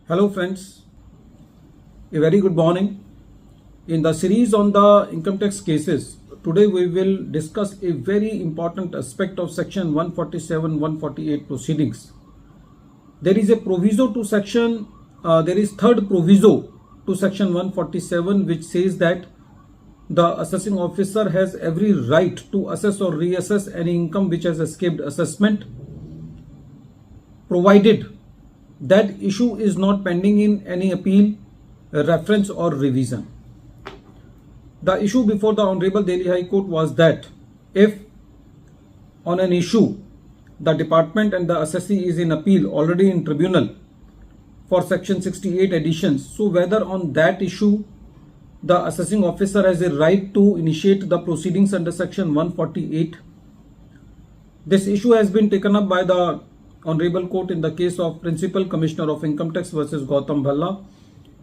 Hello friends, a very good morning. In the series on the income tax cases, today we will discuss a very important aspect of section 147-148 proceedings. There is a proviso to section, there is third proviso to section 147 which says that the assessing officer has every right to assess or reassess any income which has escaped assessment, provided that issue is not pending in any appeal, reference or revision. The issue before the Honorable Delhi High Court was that if on an issue the department and the assessee is in appeal already in tribunal for section 68 additions, so whether on that issue the assessing officer has a right to initiate the proceedings under section 148. This issue has been taken up by the Honorable Court in the case of Principal Commissioner of Income Tax versus Gautam Bhalla,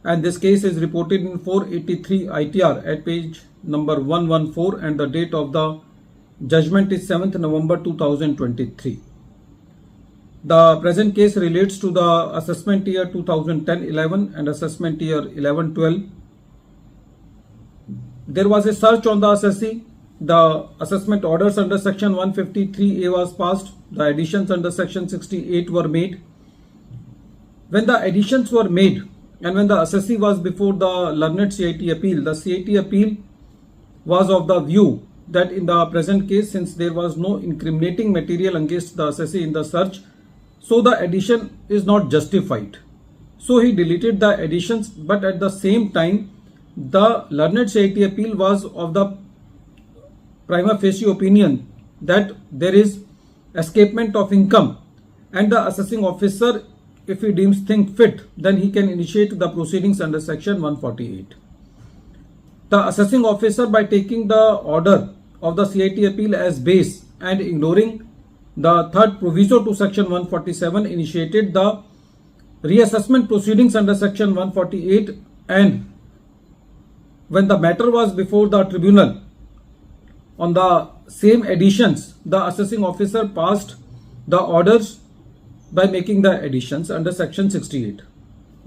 and this case is reported in 483 ITR at page number 114, and the date of the judgment is 7th November 2023. The present case relates to the assessment year 2010-11 and assessment year 11-12. There was a search on the assessee. The assessment orders under section 153A was passed. The additions under section 68 were made. When the additions were made and when the assessee was before the learned CIT appeal, the CIT appeal was of the view that in the present case, since there was no incriminating material against the assessee in the search, so the addition is not justified. So he deleted the additions, but at the same time, the learned CIT appeal was of the prima facie opinion that there is escapement of income, and the assessing officer, if he deems things fit, then he can initiate the proceedings under section 148. The assessing officer, by taking the order of the CIT appeal as base and ignoring the third proviso to section 147, initiated the reassessment proceedings under section 148, and when the matter was before the tribunal on the same additions, the assessing officer passed the orders by making the additions under section 68.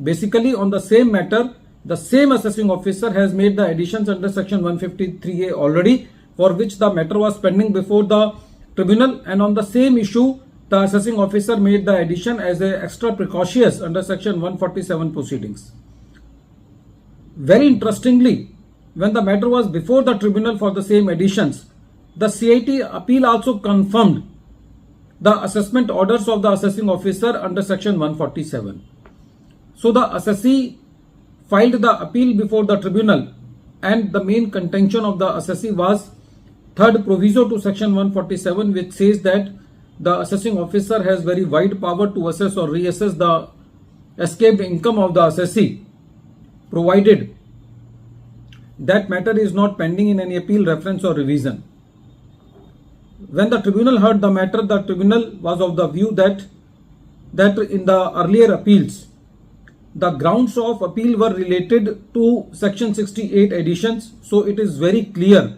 Basically, on the same matter, the same assessing officer has made the additions under section 153A already, for which the matter was pending before the tribunal, and on the same issue, the assessing officer made the addition as a extra precautious under section 147 proceedings. Very interestingly, when the matter was before the tribunal for the same additions, the CIT appeal also confirmed the assessment orders of the assessing officer under section 147. So the assessee filed the appeal before the tribunal, and the main contention of the assessee was third proviso to section 147, which says that the assessing officer has very wide power to assess or reassess the escaped income of the assessee, provided that matter is not pending in any appeal, reference or revision. When the tribunal heard the matter, the tribunal was of the view that in the earlier appeals, the grounds of appeal were related to section 68 additions. So it is very clear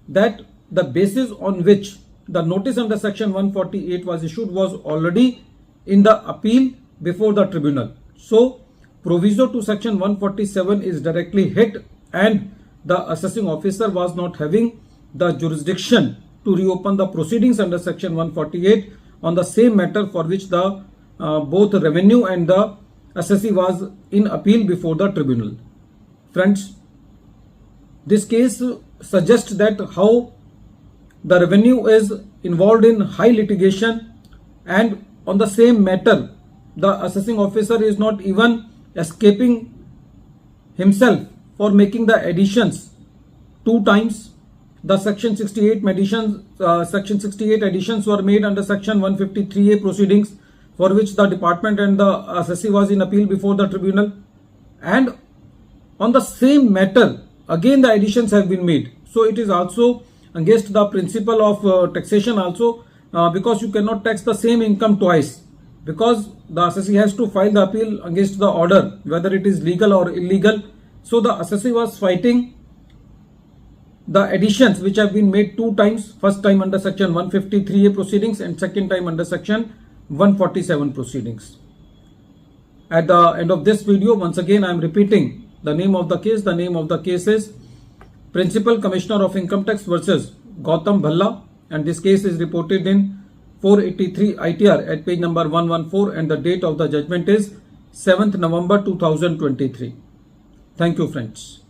that the basis on which the notice under section 148 was issued was already in the appeal before the tribunal. So proviso to section 147 is directly hit, and the assessing officer was not having the jurisdiction to reopen the proceedings under section 148 on the same matter for which the both revenue and the assessee was in appeal before the tribunal. Friends, this case suggests that how the revenue is involved in high litigation, and on the same matter the assessing officer is not even escaping himself for making the additions two times. The section 68 additions were made under section 153A proceedings, for which the department and the assessee was in appeal before the tribunal, and on the same matter again the additions have been made. So it is also against the principle of taxation also, because you cannot tax the same income twice, because the assessee has to file the appeal against the order, whether it is legal or illegal. So the assessee was fighting the additions which have been made two times, first time under section 153A proceedings and second time under section 147 proceedings. at the end of this video. Once again, I am repeating the name of the case. The name of the case is Principal Commissioner of Income Tax versus Gautam Bhalla, and this case is reported in 483 ITR at page number 114, and the date of the judgment is 7th November 2023. Thank you, friends.